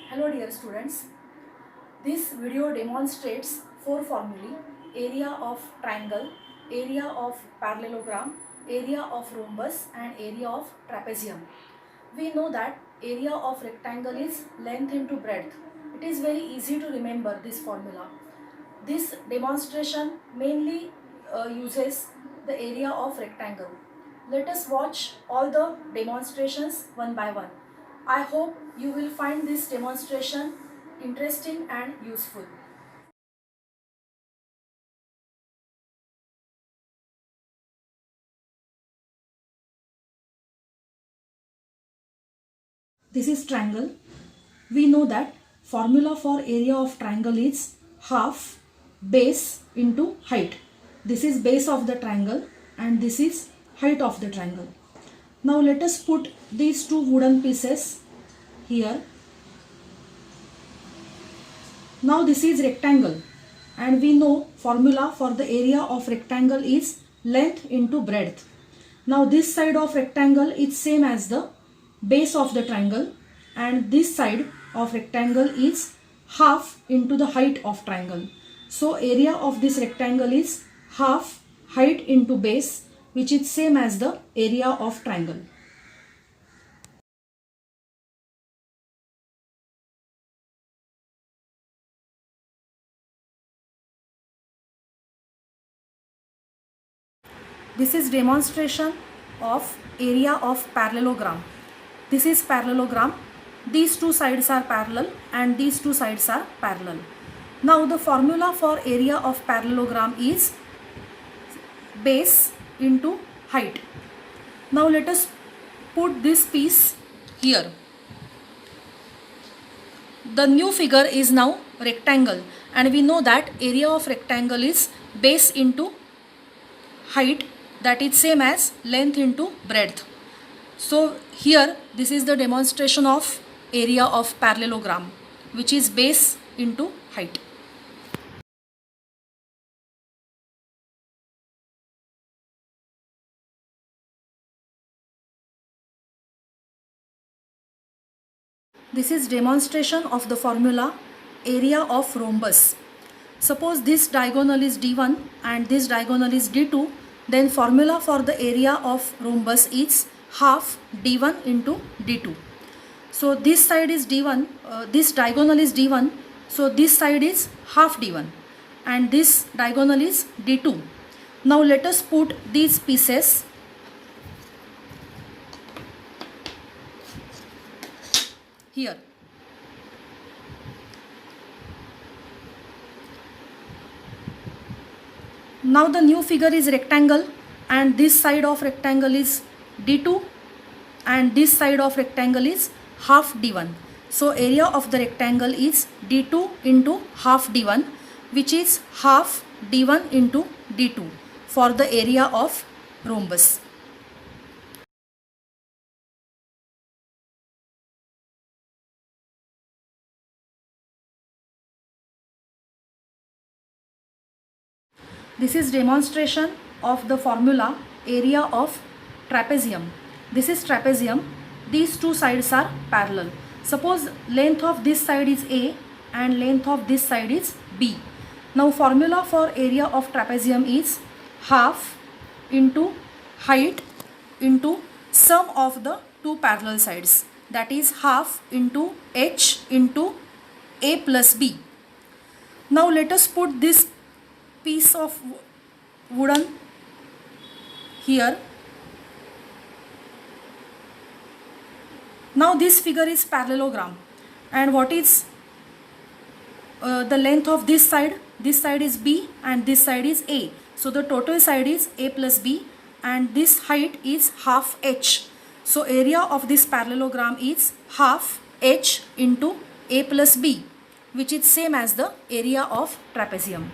Hello dear students, this video demonstrates four formulae: area of triangle, area of parallelogram, area of rhombus and area of trapezium. We know that area of rectangle is length into breadth. It is very easy to remember this formula. This demonstration mainly uses the area of rectangle. Let us watch all the demonstrations one by one. I hope you will find this demonstration interesting and useful. This is triangle. We know that formula for area of triangle is half base into height. This is base of the triangle and this is height of the triangle. Now let us put these two wooden pieces here. Now this is rectangle and we know formula for the area of rectangle is length into breadth. Now this side of rectangle is same as the base of the triangle and this side of rectangle is half into the height of triangle. So area of this rectangle is half height into base, which is same as the area of triangle. This is demonstration of area of parallelogram. This is parallelogram. These two sides are parallel and these two sides are parallel. Now the formula for area of parallelogram is base into height. Now let us put this piece here. The new figure is now rectangle and we know that area of rectangle is base into height, that is same as length into breadth. So here this is the demonstration of area of parallelogram, which is base into height. This is demonstration of the formula area of rhombus. Suppose this diagonal is D1 and this diagonal is D2, then formula for the area of rhombus is half D1 into D2. So this side is D1, this diagonal is D1, so this side is half D1 and this diagonal is D2. Now let us put these pieces here. Now the new figure is rectangle and this side of rectangle is D2 and this side of rectangle is half D1. So area of the rectangle is D2 into half D1, which is half D1 into D2 for the area of rhombus. This is demonstration of the formula area of trapezium. This is trapezium. These two sides are parallel. Suppose length of this side is A and length of this side is B. Now formula for area of trapezium is half into height into sum of the two parallel sides, that is half into H into A plus B. Now let us put this piece of wooden here. Now this figure is parallelogram and what is the length of this side? This side is B and this side is A. So the total side is A plus B and this height is half H. So area of this parallelogram is half H into A plus B, which is same as the area of trapezium.